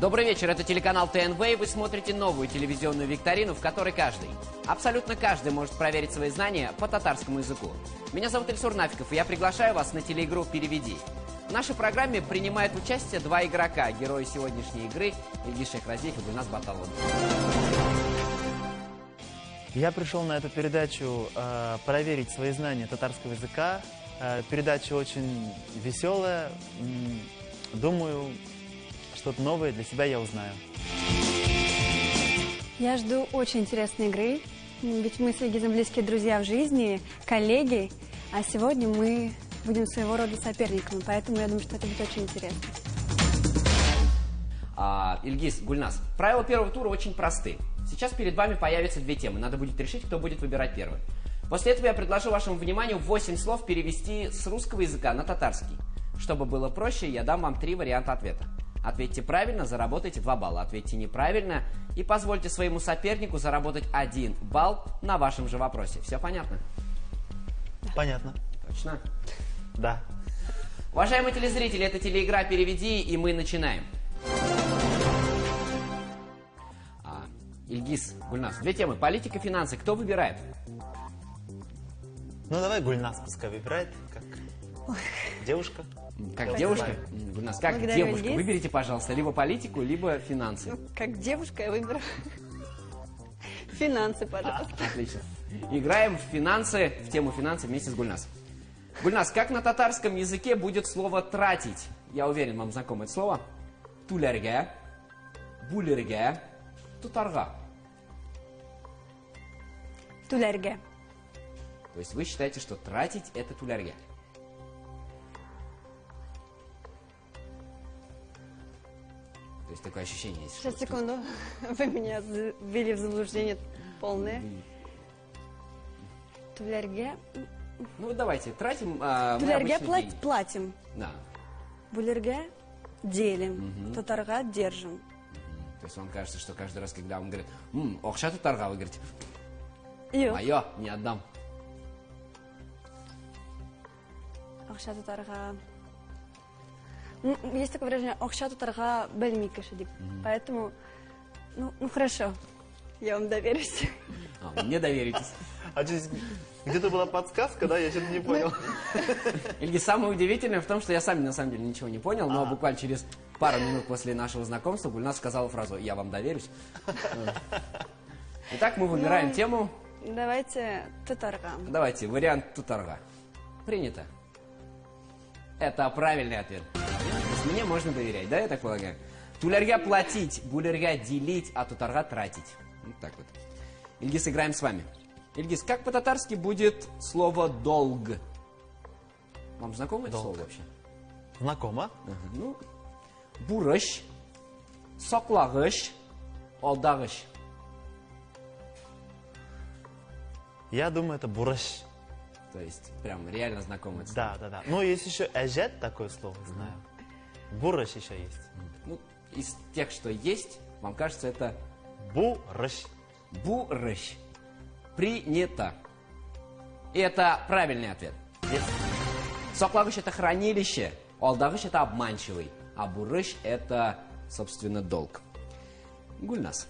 Добрый вечер, это телеканал ТНВ, и вы смотрите новую телевизионную викторину, в которой каждый, абсолютно каждый может проверить свои знания по татарскому языку. Меня зовут Ильсур Нафиков, и я приглашаю вас на телеигру «Переведи». В нашей программе принимают участие два игрока, герои сегодняшней игры Ильгиз Шейхразиев и Гульназ Баталова. Я пришел на эту передачу проверить свои знания татарского языка. Передача очень веселая. Думаю, что-то новое для себя я узнаю. Я жду очень интересной игры, ведь мы с Ильгизом близкие друзья в жизни, коллеги, а сегодня мы будем своего рода соперниками, поэтому я думаю, что это будет очень интересно. Ильгиз, Гульназ, правила первого тура очень просты. Сейчас перед вами появятся две темы, надо будет решить, кто будет выбирать первым. После этого я предложу вашему вниманию 8 слов перевести с русского языка на татарский. Чтобы было проще, я дам вам 3 варианта ответа. Ответьте правильно, заработайте 2 балла. Ответьте неправильно и позвольте своему сопернику заработать 1 балл на вашем же вопросе. Все понятно? Понятно. Точно? Да. Уважаемые телезрители, это телеигра «Переведи», и мы начинаем. Ильгиз, Гульназ, 2 темы. Политика, финансы. Кто выбирает? Ну давай Гульназ пускай выбирает, как девушка. Как девушка? Гульназ, как Благодарю, девушка? Ильгиз. Выберите, пожалуйста, либо политику, либо финансы. Ну, как девушка я выберу финансы, пожалуйста. Отлично. Играем в финансы, в тему финансы вместе с Гульназ. Гульназ, как на татарском языке будет слово «тратить»? Я уверен, вам знакомо это слово. Тулерге, булерге, тутарга. Тулерге. То есть вы считаете, что тратить – это тулерге? То есть такое ощущение есть. Сейчас, секунду. Вы меня ввели в заблуждение полное. Тулерге. Ну давайте, тратим Тулерге деньги. платим. Да. Булерге делим. Тутарга держим. То есть вам кажется, что каждый раз, когда он говорит «Окша тутарга», вы говорите Yok. «Мое, не отдам». Акша тутарга. Ну, есть такое выражение «Акша тутарга белми киши». Поэтому, ну хорошо, я вам доверюсь. Вы мне доверитесь. А здесь где-то была подсказка, да? Я что-то не понял. Ильгиз, самое удивительное в том, что я сам на самом деле ничего не понял, но буквально через пару минут после нашего знакомства Гульназ сказала фразу «Я вам доверюсь». Итак, мы выбираем тему. Давайте тутарга. Давайте, вариант тутарга. Принято. Это правильный ответ. То есть мне можно доверять, да, я так полагаю? Тулерга платить, булерга делить, а тутарга тратить. Вот так вот. Ильгиз, играем с вами. Ильгиз, как по-татарски будет слово «долг»? Вам знакомо это слово вообще? Знакомо? Ну, бурыш, соклагыш, алдагыш. Я думаю, это бураш. То есть, прям реально знакомо это слово. Да. Ну, есть еще эжет, такое слово, знаю. Бураш еще есть. Ну, из тех, что есть, вам кажется, это Бураш. бурыш. Принято. И это правильный ответ. Соклагыш – это хранилище, алдагыш – это обманчивый, а бурыш – это, собственно, долг. Гульназ,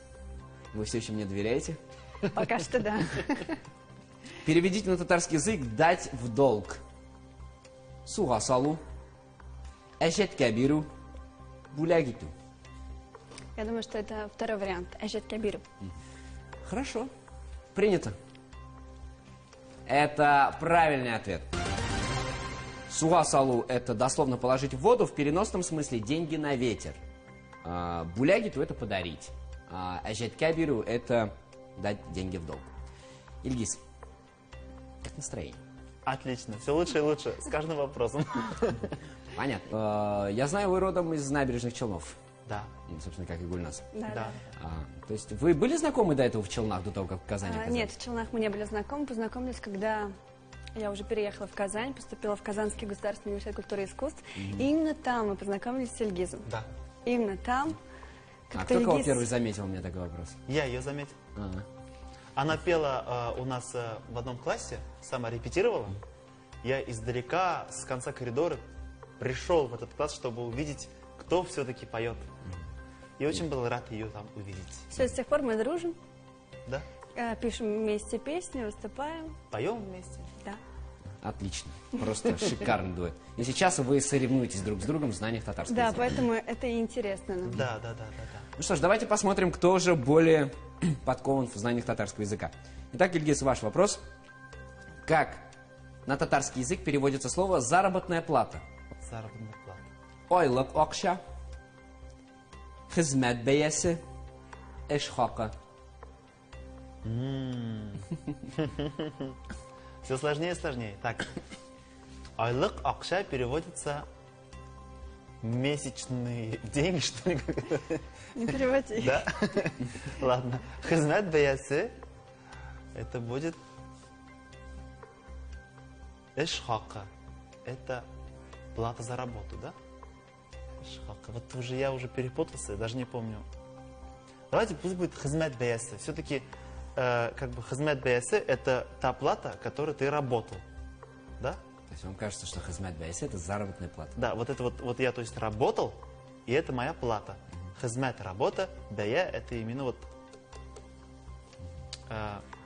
вы все еще мне доверяете? Пока что да. Переведите на татарский язык «дать в долг». Суга салу, эшет кабиру, булягиту. Я думаю, что это второй вариант. Эжет кабиру. Хорошо. Принято. Это правильный ответ. Суга салу – это дословно положить в воду, в переносном смысле деньги на ветер. Булягиту – это подарить. Эжет кабиру – это дать деньги в долг. Ильгиз, как настроение? Отлично, все лучше и лучше, с каждым вопросом. Понятно. Я знаю, вы родом из Набережных Челнов. Да. Собственно, как и Гульназ. Да. То есть вы были знакомы до этого в Челнах, до того, как в Казани оказались? Нет, в Челнах мы не были знакомы. Познакомились, когда я уже переехала в Казань, поступила в Казанский государственный университет культуры и искусств. И именно там мы познакомились с Ильгизом. Да. Именно там. А кто кого первый заметил, у меня такой вопрос? Я ее заметил. Она пела у нас в одном классе, сама репетировала. Я издалека, с конца коридора, пришел в этот класс, чтобы увидеть, кто все-таки поет. И очень был рад ее там увидеть. Все, с тех пор мы дружим, Да? пишем вместе песни, выступаем. Поем вместе. Да. Отлично. Просто шикарный дуэт. И сейчас вы соревнуетесь друг с другом в знаниях татарского Да, языка. поэтому это и интересно нам. Да. Ну что ж, давайте посмотрим, кто же более подкован в знаниях татарского языка. Итак, Ильгиз, ваш вопрос. Как на татарский язык переводится слово «заработная плата»? Заработная плата. Ойлык акча, хезмет бәясе, эш хакы. Все сложнее и сложнее. Так. Айлык акша переводится месячные деньги, что ли? Не переводи. Да? Ладно. Хизмет бәясе это будет эш хака. Это плата за работу, да? Эш хака. Вот я уже перепутался, даже не помню. Давайте пусть будет хизмет бәясе. Все-таки как бы хизмет бәясе это та плата, которой ты работал. Да? То есть вам кажется, что хезмет бәясе это заработная плата? Да, вот это вот я, то есть, работал, и это моя плата. Хизмет работа, бәя это именно вот...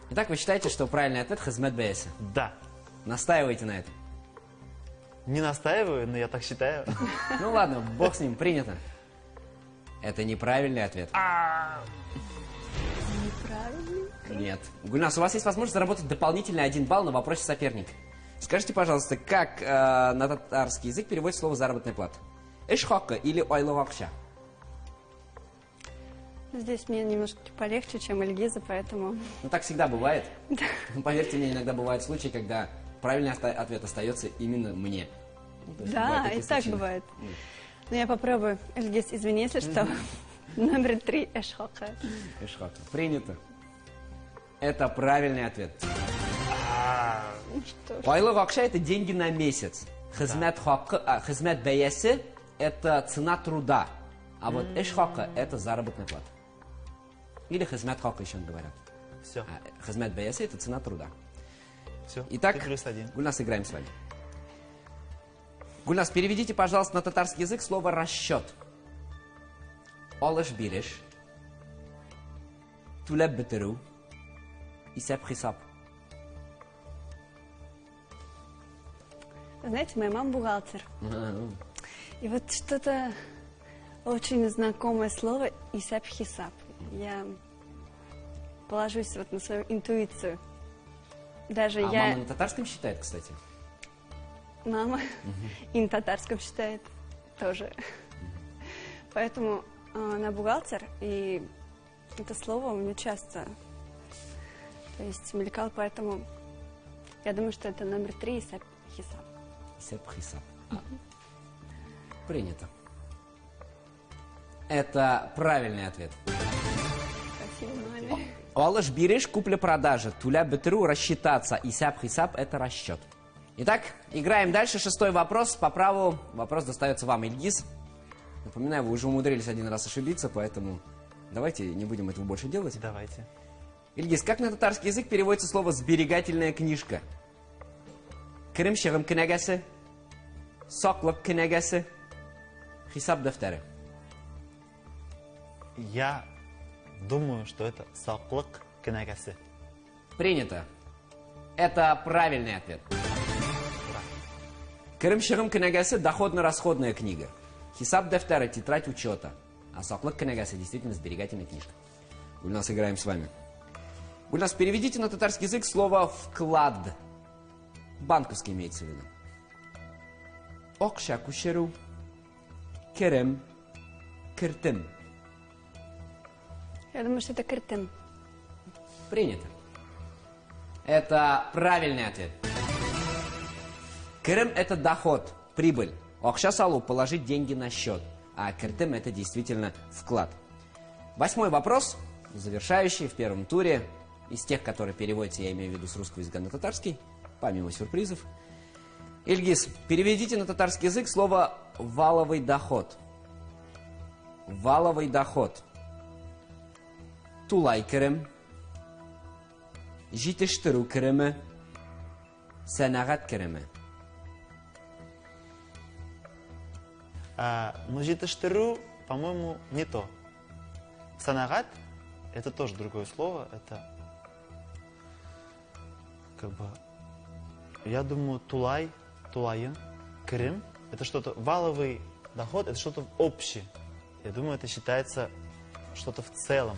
Итак, вы считаете, что правильный ответ хезмет бәясе? Да. Настаиваете на этом? Не настаиваю, но я так считаю. Ну ладно, бог с ним, принято. Это неправильный ответ. Неправильно. Нет. Гульнас, у вас есть возможность заработать дополнительный 1 балл на вопросе соперника. Скажите, пожалуйста, как на татарский язык переводится слово «заработная плата»? Эшхакка или ойловакша? Здесь мне немножко полегче, чем Ильгиза, поэтому... Ну, так всегда бывает. Ну, поверьте мне, иногда бывают случаи, когда правильный ответ остается именно мне. Ну, то есть Да, бывают и такие так случаи. бывает. Но я попробую. Ильгиз, извини, если что. Номер 3 эшхака. Эшхакка. Принято. Это правильный ответ. Что ж. Ойловакша это деньги на месяц. Хизмет бәясе это цена труда. А вот эшхакка это заработная плата. Или хизмет хака еще говорят. Все, Хизмет бәясе это цена труда. все. Итак, +1. Гульнас, играем с вами. Гульнас, переведите, пожалуйста, на татарский язык слово «расчет». Алыш бириш, тулеб бетеру, исәп-хисап. Знаете, моя мама бухгалтер. И вот что-то очень знакомое слово «исап-хисап». Я положусь вот на свою интуицию. Даже А я... мама на татарском считает, кстати? Мама и на татарском считает тоже. Поэтому она бухгалтер, и это слово у меня часто, то есть, мелькало, поэтому я думаю, что это номер 3 исап-хисап. Исәп-хисап. Принято. Это правильный ответ. Спасибо, маме. Алыш бириш, купля-продажа. Туля бетру, рассчитаться. Исяп-хисап это расчет. Итак, играем дальше. 6-й вопрос. По праву вопрос достается вам, Ильгиз. Напоминаю, вы уже умудрились один раз ошибиться, поэтому давайте не будем этого больше делать. Давайте. Ильгиз, как на татарский язык переводится слово «сберегательная книжка»? Кирим-шигим книгасы, соклык книгасы, хисап дәфтәре. Я думаю, что это саклык книгасы. Принято. Это правильный ответ. Кирим-шигим книгасы – доходно-расходная книга. Хисап дәфтәре – тетрадь учета. А соклык книгасы – действительно сберегательная книжка. Гульнас, играем с вами. Гульнас, переведите на татарский язык слово «вклад». Банковский имеется в виду. Окша кушеру, керем, киртим. Я думаю, что это кыртым. Принято. Это правильный ответ. Кирим – это доход, прибыль. Окша салу – положить деньги на счет. А киртим – это действительно вклад. 8-й вопрос, завершающий в первом туре. Из тех, которые переводятся, я имею в виду с русского языка на татарский, помимо сюрпризов. Ильгиз, переведите на татарский язык слово «валовый доход». Валовый доход. Тулай кирим, житештыру кириме, сәнәгать кириме. Но житештыру, по-моему, не то. санагат — это тоже другое слово. Это как бы, я думаю, тулай, тулайын, крым — это что-то, валовый доход — это что-то общее. Я думаю, это считается что-то в целом.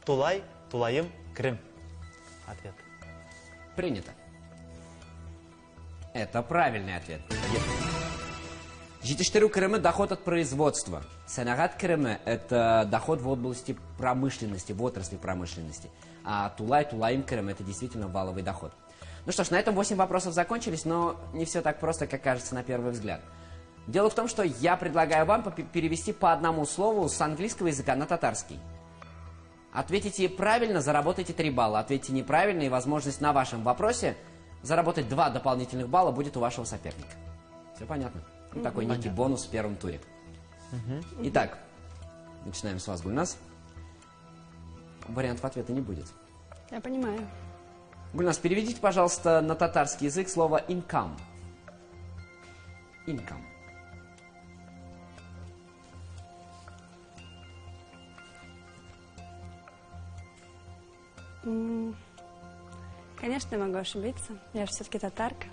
Тулай, тулайым, крым. Ответ. Принято. Это правильный ответ. Жетиштыру Крыма – доход от производства. Санагат Крыма – это доход в области промышленности, в отрасли промышленности. А Тулай, Тулаим Крыма – это действительно валовый доход. Ну что ж, на этом 8 вопросов закончились, но не все так просто, как кажется на первый взгляд. Дело в том, что я предлагаю вам перевести по одному слову с английского языка на татарский. Ответите правильно – заработайте 3 балла. Ответите неправильно, и возможность на вашем вопросе заработать 2 дополнительных балла будет у вашего соперника. Все понятно? Ну, такой некий бонус в первом туре. Итак, начинаем с вас, Гульнас. Вариантов ответа не будет. Я понимаю. Гульнас, переведите, пожалуйста, на татарский язык слово income. Income. Конечно, я могу ошибиться. Я же все-таки татарка.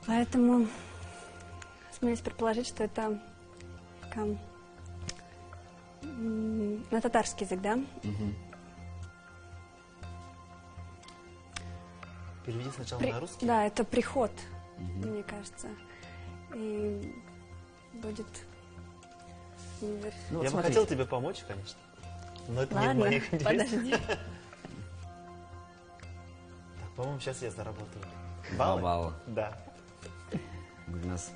Поэтому смеюсь предположить, что это на татарский язык, да? Переведи сначала на русский. Да, это приход, мне кажется. И будет... Ну, Я бы хотел тебе помочь, конечно. Но это не в Ладно, моих интересах. подожди. Так, по-моему, сейчас я заработаю. 2 балла. Да. Гульнас.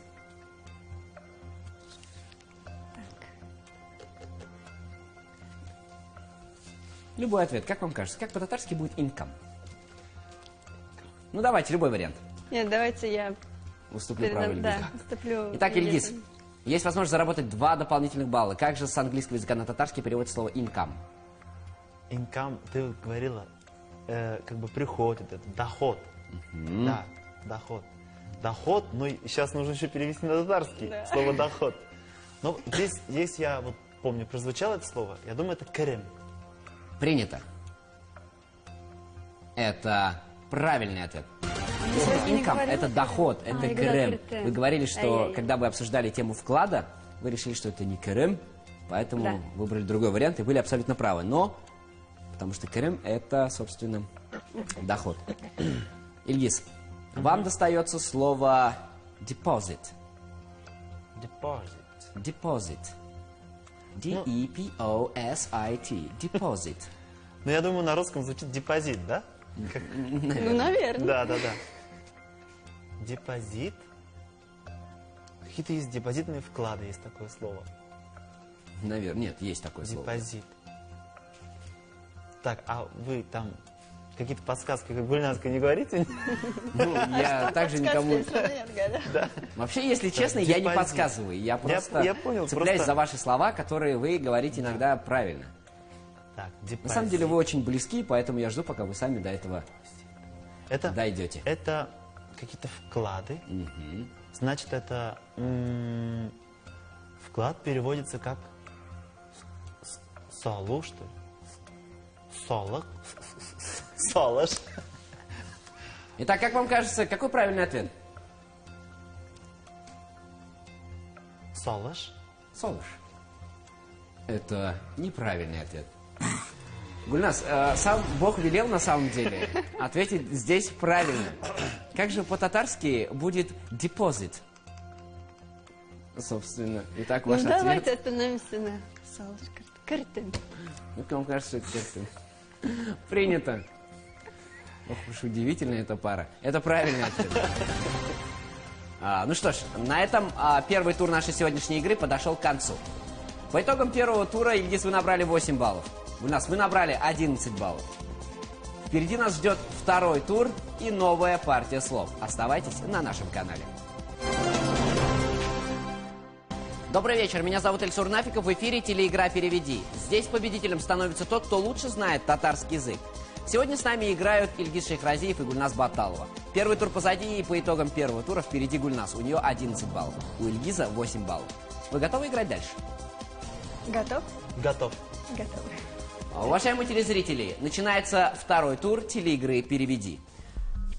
Любой ответ, как вам кажется? Как по-татарски будет income? Ну, давайте, любой вариант. Нет, давайте я Уступлю право Ильгизу. уступлю. Итак, Ильгиз, Ильгизу. есть возможность заработать 2 дополнительных балла. Как же с английского языка на татарский переводится слово income? Income, ты говорила, как бы приходит, это доход. Да, доход. Доход, но сейчас нужно еще перевести на татарский слово доход. Но здесь я вот помню, прозвучало это слово, я думаю, это крем. Принято. Это правильный ответ. Я не Income – говорила это крем. доход, А, это я говорила крем. крем. Вы говорили, что Ай-яй-яй. когда вы обсуждали тему вклада, вы решили, что это не крем, поэтому Да. выбрали другой вариант и были абсолютно правы. Но, потому что крем – это, собственно, доход. Ильгиз, вам достается слово deposit. Deposit. Deposit. D-E-P-O-S-I-T. Deposit. Ну, я думаю, на русском звучит депозит, да? Ну, наверное. Да, да, да. Депозит. Какие-то есть депозитные вклады, есть такое слово. Наверное, нет, есть такое слово. Депозит. Так, а вы там какие-то подсказки, как Гульназка, не говорите? Ну, я также никому... Да. Вообще, если честно, я не депозит. подсказываю. Я просто я понял, цепляюсь просто- за ваши слова, которые вы говорите иногда правильно. Так, депозит. На самом деле вы очень близки, поэтому я жду, пока вы сами до этого это, дойдете. Это какие-то вклады. Значит, это вклад переводится как солу, что ли? Солок. Солош. Итак, как вам кажется, какой правильный ответ? Солош. Солыш. Это неправильный ответ. Гульнас, сам Бог велел на самом деле ответить здесь правильно. Как же по-татарски будет депозит? Собственно, итак, ваш Ну, ответ. давайте остановимся на солнышко. Картин. Ну, вам кажется, это как-то принято. Ох уж удивительная эта пара. Это правильный ответ. Ну что ж, на этом первый тур нашей сегодняшней игры подошел к концу. По итогам первого тура, Ильгиз, вы набрали 8 баллов. У нас вы набрали 11 баллов. Впереди нас ждет второй тур и новая партия слов. Оставайтесь на нашем канале. Добрый вечер, меня зовут Эльсур Нафиков, в эфире телеигра «Переведи». Здесь победителем становится тот, кто лучше знает татарский язык. Сегодня с нами играют Ильгиз Шейхразиев и Гульнас Баталова. Первый тур позади, и по итогам первого тура впереди Гульнас. У нее 11 баллов, у Ильгиза 8 баллов. Вы готовы играть дальше? Готов? Готов. Готов. Уважаемые телезрители, начинается второй тур телеигры «Переведи».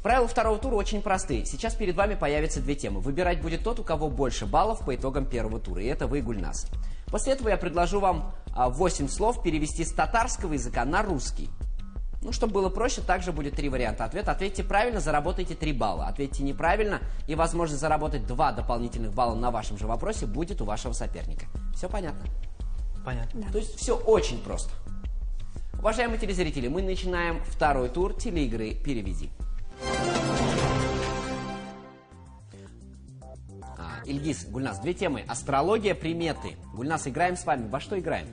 Правила второго тура очень простые. Сейчас перед вами появятся две темы. Выбирать будет тот, у кого больше баллов по итогам первого тура. И это вы, Гульнас. После этого я предложу вам 8 слов перевести с татарского языка на русский. Ну, чтобы было проще, также будет 3 варианта ответа. Ответьте правильно, заработайте 3 балла. Ответьте неправильно, и возможность заработать 2 дополнительных балла на вашем же вопросе будет у вашего соперника. Все понятно? Понятно. Да. То есть все очень просто. Уважаемые телезрители, мы начинаем второй тур телеигры «Переведи». Ильгиз, Гульнас, 2 темы. Астрология, приметы. Гульнас, играем с вами. Во что играем?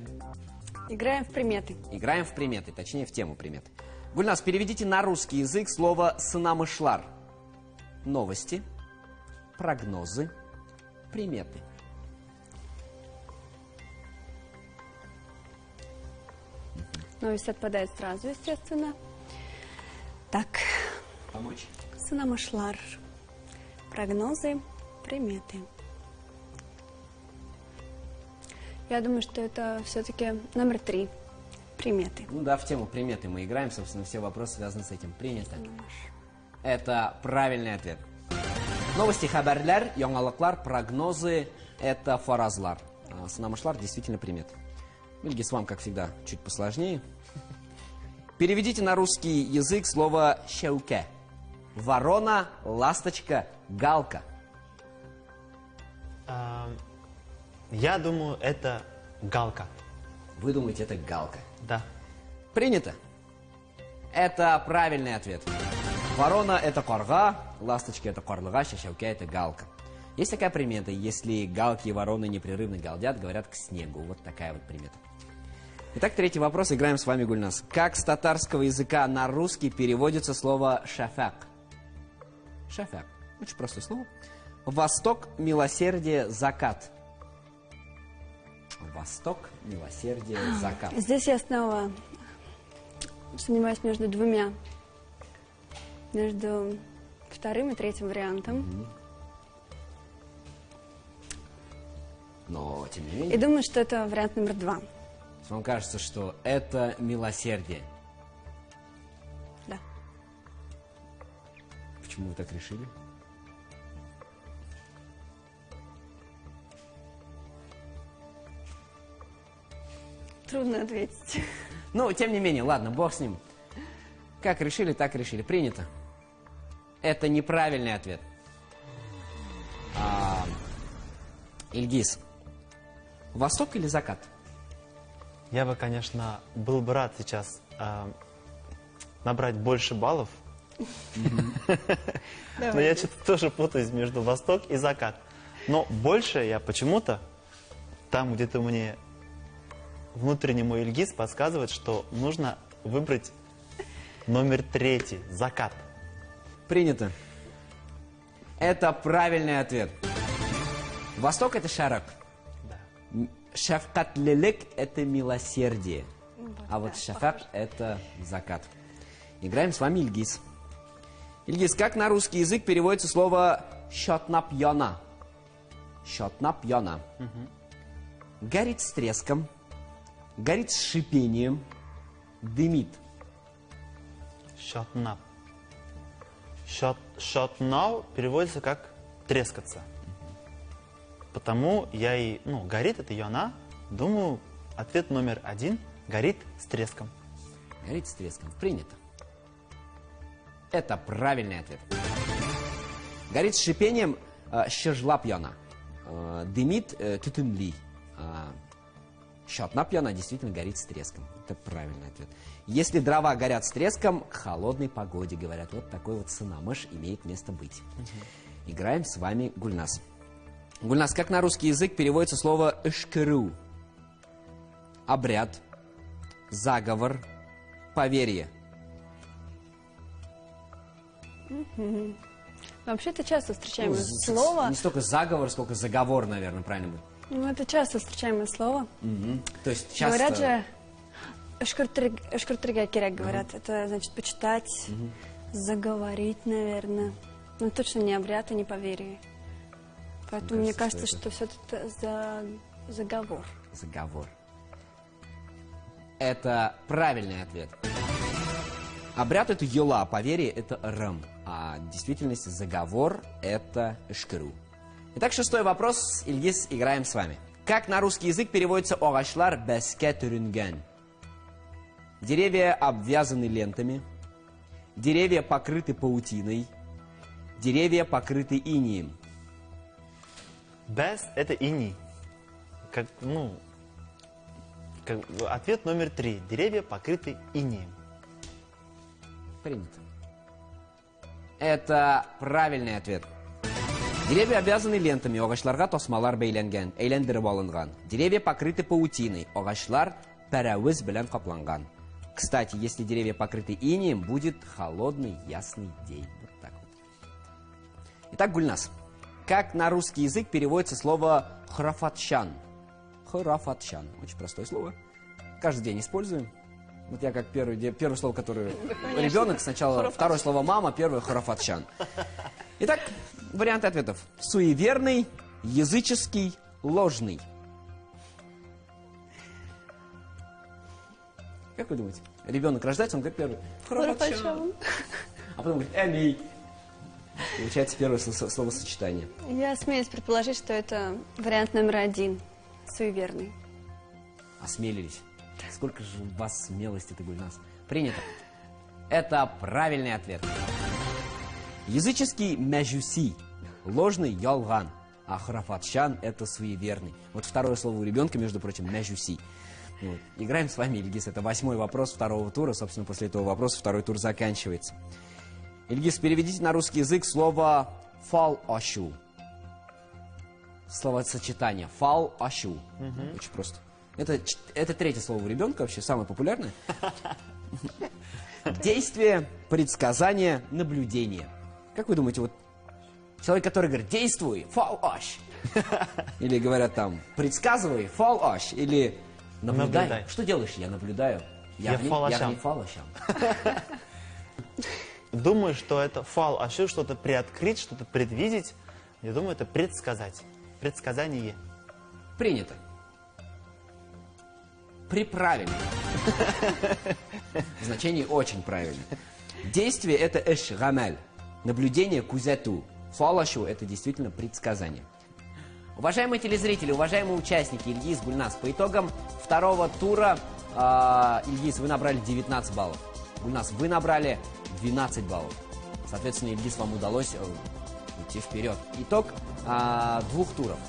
Играем в приметы. Играем в приметы, точнее в тему приметы. Гульнас, переведите на русский язык слово «сынамышлар». Новости, прогнозы, приметы. Новость отпадает сразу, естественно. Так, Помочь? сынамышлар. Прогнозы, приметы. Я думаю, что это все-таки номер 3. Приметы. Ну да, в тему приметы мы играем, собственно, все вопросы связаны с этим. Принято. Это правильный ответ. Новости хабарлар, яңалыклар, прогнозы – это фаразлар. Сынамышлар действительно приметы. Ильгиз, вам, как всегда, чуть посложнее. Переведите на русский язык слово «щауке». Ворона, ласточка, галка. Я думаю, это галка. Вы думаете, это галка? Да. Принято. Это правильный ответ. Ворона – это корга, ласточка – это корлыга, щауке – это галка. Есть такая примета, если галки и вороны непрерывно галдят, говорят к снегу. Вот такая вот примета. Итак, третий вопрос. Играем с вами, Гульнас. Как с татарского языка на русский переводится слово «шафак»? Шафак. Очень простое слово. Восток, милосердие, закат. Восток, милосердие, закат. Здесь я снова сомневаюсь между двумя. Между вторым и третьим вариантом. Но, тем не И менее, думаю, что это вариант номер 2. вам кажется, что это милосердие. Да. Почему вы так решили? Трудно ответить. Ну, тем не менее, ладно, бог с ним. Как решили, так решили. Принято. Это неправильный ответ. Ильгиз, восток или закат? Я бы, конечно, был бы рад сейчас набрать больше баллов. Но я что-то тоже путаюсь между восток и закат. Но больше я почему-то, там где-то мне внутренний мой Ильгиз подсказывает, что нужно выбрать номер 3, закат. Принято. Это правильный ответ. Восток – это шарак. Да. Шафкатлелек – это милосердие. А вот да, шафак – это закат. Играем с вами, Ильгиз. Ильгиз, как на русский язык переводится слово «щотнапьона»? Щотнапьона. Горит с треском, горит с шипением, дымит. Shotnap. Shotnap переводится как трескаться. Потому я и, горит это йона. Думаю, ответ номер 1 горит с треском. Горит с треском. Принято. Это правильный ответ. Горит с шипением щержлапьона. Дымит тютынли. Щотнапьона действительно горит с треском. Это правильный ответ. Если дрова горят с треском, к холодной погоде, говорят. Вот такой вот сынамыш имеет место быть. Играем с вами, Гульнас. Гульнас, как на русский язык переводится слово «эшкеру»? Обряд, заговор, поверье. Вообще-то часто встречаемое слово. Не столько заговор, сколько заговор, наверное, правильно будет. Ну, это часто встречаемое слово. То есть часто... Говорят же, эшкуртырга киряк, говорят. Это значит почитать, заговорить, наверное. Но точно не обряд и не поверие. Поэтому мне кажется, что все это заговор. Заговор. Это правильный ответ. Обряд это йола, поверье это рам, а в действительности заговор это эшкеру. Итак, шестой вопрос. Ильгиз, играем с вами. Как на русский язык переводится огачлар беске түрінген? Деревья обвязаны лентами, деревья покрыты паутиной, деревья покрыты инеем. Без это иней. Ответ номер 3. Деревья покрыты инеем. Принято. Это правильный ответ. Деревья обвязаны лентами, огачларга тосмалар бейләнгән, әйләндереп алынган. Деревья покрыты паутиной, огачлар пәрәвіз белән капланган. Кстати, если деревья покрыты инеем, будет холодный, ясный день. Вот так вот. Итак, Гульнас, как на русский язык переводится слово храфатшан? Храфатшан. Очень простое слово. Каждый день используем. Вот я как первое слово, которое ребенок, сначала второе слово мама, первое храфатшан. Итак, варианты ответов. Суеверный, языческий, ложный. Как вы думаете? Ребенок рождается, он говорит первый храфатшан. А потом говорит эмей. Получается первое словосочетание. Я смеюсь предположить, что это вариант номер 1. Суеверный. Осмелились. Сколько же у вас смелости-то, Гульнас. Принято. Это правильный ответ. Языческий мәжуси, ложный ялган, а храфатшан это суеверный. Вот второе слово у ребенка, между прочим, мәжуси. Вот. Играем с вами, Ильгиз. Это 8-й вопрос второго тура. Собственно, после этого вопроса второй тур заканчивается. Ильгиз, переведите на русский язык слово фал-ашу. Словосочетание фал-ашу. Очень просто. Это третье слово у ребенка, вообще самое популярное. Действие, предсказание, наблюдение. Как вы думаете, вот человек, который говорит «действуй, фал-аш», или говорят там «предсказывай, фал-аш», или «наблюдай». Что делаешь? Я наблюдаю. Я в ней фал-ашам. Думаю, что это фал-ашу, что-то приоткрыть, что-то предвидеть. Я думаю, это предсказать. Предсказание. Принято. Приправили. Значение очень правильно. Действие это эш-гамаль. Наблюдение кузяту. Фалашу это действительно предсказание. Уважаемые телезрители, уважаемые участники, Ильгиз, Гульнас, по итогам второго тура, Ильгиз, вы набрали 19 баллов. Гульнас, вы набрали 12 баллов. Соответственно, Ильгиз, вам удалось идти вперед. Итог 2 туров.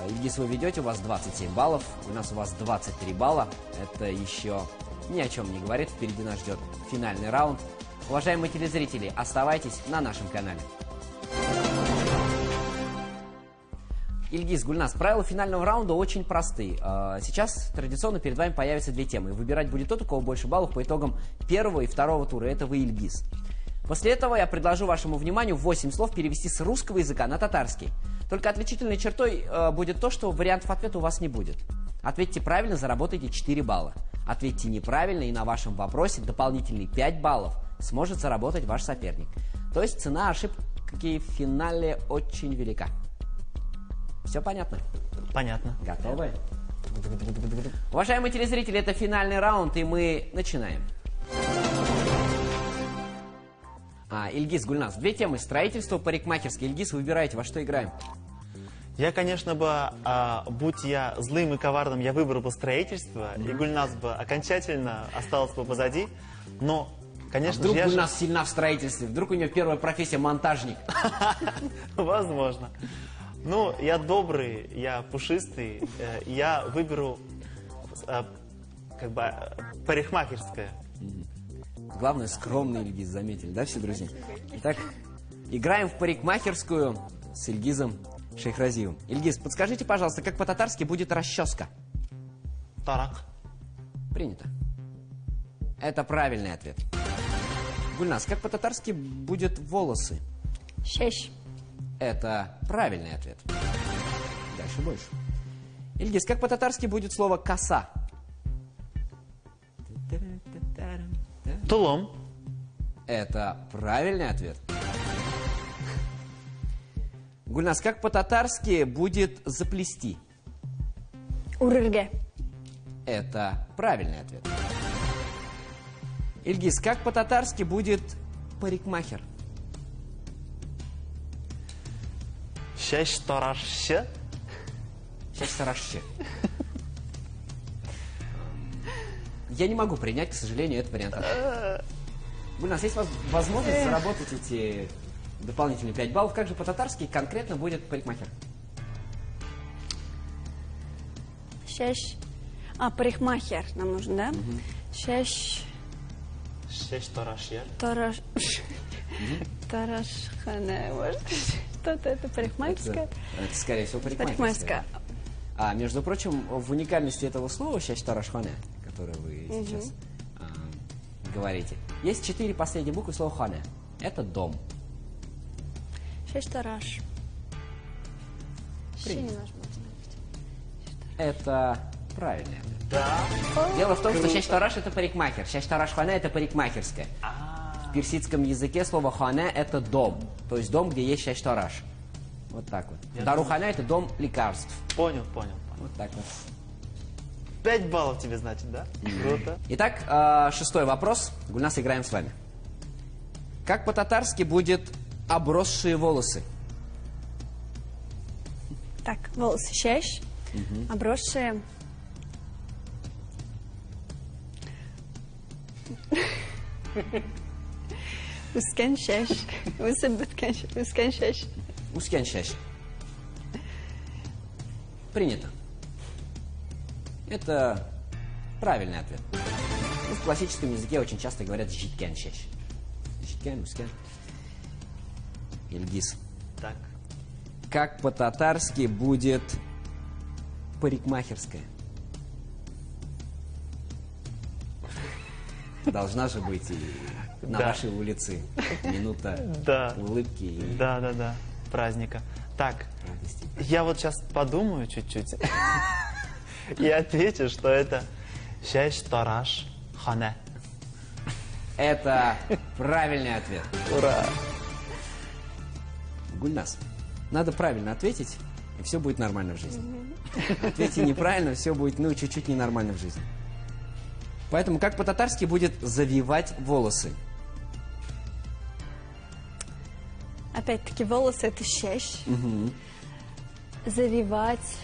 Ильгиз, вы ведете, у вас 27 баллов, у нас у вас 23 балла. Это еще ни о чем не говорит. Впереди нас ждет финальный раунд. Уважаемые телезрители, оставайтесь на нашем канале. Ильгиз, Гульнас, правила финального раунда очень простые. Сейчас традиционно перед вами появятся 2 темы. Выбирать будет тот, у кого больше баллов по итогам первого и второго тура. Это вы, Ильгиз. После этого я предложу вашему вниманию 8 слов перевести с русского языка на татарский. Только отличительной чертой будет то, что вариантов ответа у вас не будет. Ответьте правильно, заработайте 4 балла. Ответьте неправильно, и на вашем вопросе дополнительные 5 баллов сможет заработать ваш соперник. То есть цена ошибки в финале очень велика. Все понятно? Понятно. Готовы? Уважаемые телезрители, это финальный раунд, и мы начинаем. Ильгиз, Гульнас, 2 темы. Строительство, парикмахерские. Ильгиз, выбирайте, во что играем. Я, конечно, будь я злым и коварным, я выбрал бы строительство, и Гульнас бы окончательно осталась бы позади. Но, конечно вдруг Гульнас сильна в строительстве? Вдруг у нее первая профессия монтажник? Возможно. Ну, я добрый, я пушистый, я выберу парикмахерское. Главное, скромный Ильгиз, заметили, да, все друзья? Итак, играем в парикмахерскую с Ильгизом Шейхразиевым. Ильгиз, подскажите, пожалуйста, как по-татарски будет расческа? Тарак. Принято. Это правильный ответ. Гульнас, как по-татарски будет волосы? Щещ. Это правильный ответ. Дальше больше. Ильгиз, как по-татарски будет слово коса? Тулом. Это правильный ответ. Гульнас, как по-татарски будет заплести? Урырге. Это правильный ответ. Ильгиз, как по-татарски будет парикмахер? Шеш тарашщы. Шеш-тарашщы. Я не могу принять, к сожалению, этот вариант. У нас есть возможность заработать эти дополнительные 5 баллов. Как же по-татарски конкретно будет парикмахер? Шеш. Парикмахер нам нужен, да? Шеш. Шеш тарашщы. Тарашхана, может быть, что-то это парикмахерское. Это, скорее всего, парикмахерское. А, между прочим, в уникальности этого слова «шеш тарашхана», которое вы сейчас говорите, есть 4 последние буквы слова «хана». Это дом. Шеш тараш. Это правильный ответ. Да. Дело в том, что шеш тараш это парикмахер, шеш тараш-хана это парикмахерская. В персидском языке слово «хана» это дом, то есть дом, где есть шеш тараш. Вот так вот. Дарухана это дом лекарств. Понял. Вот так вот. 5 баллов тебе, значит, да? Круто. Итак, 6-й вопрос. Гульнас, играем с вами. Как по-татарски будет обросшие волосы? Так, волосы шеш, обросшие. Ускен шеш. Ускен шеш. Ускен шеш. Принято. Это правильный ответ. В классическом языке очень часто говорят «житкен шеш». Житкен, ускен. Ильгиз. Так. Как по-татарски будет парикмахерская? Должна же быть и на вашей улице минута улыбки и Да. Праздника. Так, радости. я вот сейчас подумаю чуть-чуть и отвечу, что это шеш тараш хана. Это правильный ответ. Ура! Гульнас, надо правильно ответить, и все будет нормально в жизни. Ответьте неправильно, все будет, чуть-чуть ненормально в жизни. Поэтому как по-татарски будет завивать волосы? Опять-таки волосы это шеш. Завивать.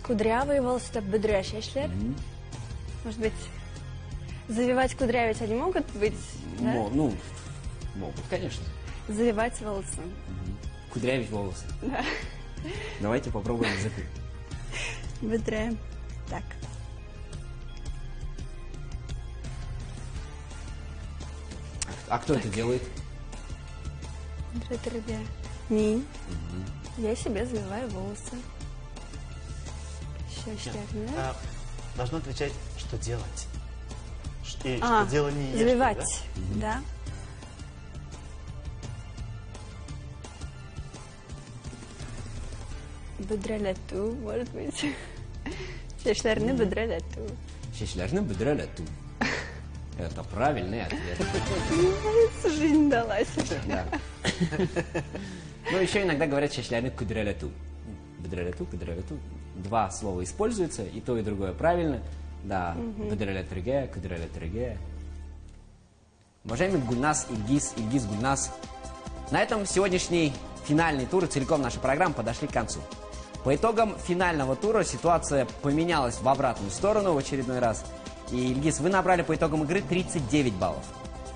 Кудрявые волосы это бедре шешлер. Может быть, завивать кудрявить они могут быть? Да? Могут, конечно. Завивать волосы. Кудрявить волосы. Да. Давайте попробуем язык. Бедре. Так. А кто это делает? Бедре. Ми. Я себе завиваю волосы. Шешлер, да? Должно отвечать, что делать. И что делали не завивать, да? Бедрелету, может быть. Шешлерны бедрелету. Шешлерны бедрелету. Это правильный ответ. Жизнь далась. Да. Еще иногда говорят шешлерны кудрелету. Бедрелету, кудрелету. 2 слова используются, и то, и другое правильно. Да, бедрелетриге, кудрелетриге. Уважаемый Гульнас, Ильгиз, Гульнас. На этом сегодняшний финальный тур и целиком наша программа подошли к концу. По итогам финального тура ситуация поменялась в обратную сторону в очередной раз. И, Ильгиз, вы набрали по итогам игры 39 баллов.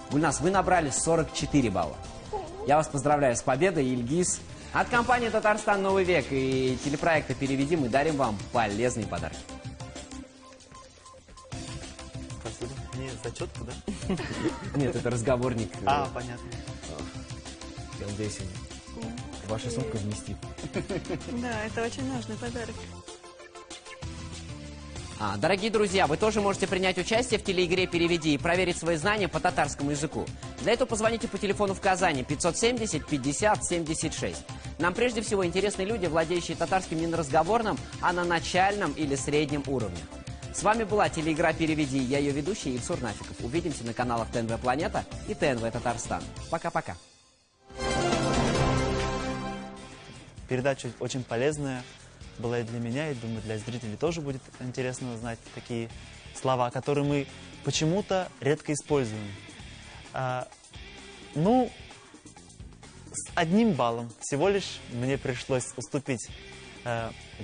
Гульнас, вы набрали 44 балла. Я вас поздравляю с победой, Ильгиз. От компании «Татарстан. Новый век» и телепроекта «Переведи» мы дарим вам полезные подарки. Спасибо. Не зачетку, да? Нет, это разговорник. Понятно. Я надеюсь, ваша сумка вместит. Да, это очень нужный подарок. Дорогие друзья, вы тоже можете принять участие в телеигре «Переведи» и проверить свои знания по татарскому языку. Для этого позвоните по телефону в Казани 570 50 76. Нам прежде всего интересны люди, владеющие татарским не на разговорном, а на начальном или среднем уровне. С вами была телеигра «Переведи». Я ее ведущий Ильсур Нафиков. Увидимся на каналах ТНВ «Планета» и ТНВ «Татарстан». Пока-пока. Передача очень полезная. было и для меня, и, думаю, для зрителей тоже будет интересно узнать такие слова, которые мы почему-то редко используем. Ну, с 1 баллом всего лишь мне пришлось уступить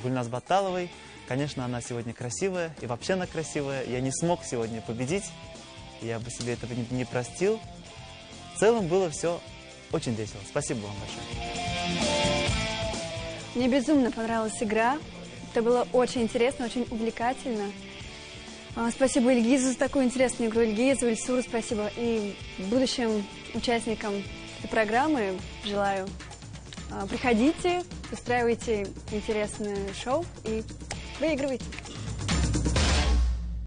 Гульназ Баталовой. Конечно, она сегодня красивая, и вообще она красивая. Я не смог сегодня победить, я бы себе этого не простил. В целом было все очень весело. Спасибо вам большое. Мне безумно понравилась игра. Это было очень интересно, очень увлекательно. Спасибо Ильгизу за такую интересную игру. Ильгизу, Ильсуру спасибо. И будущим участникам этой программы желаю приходите, устраивайте интересное шоу и выигрывайте.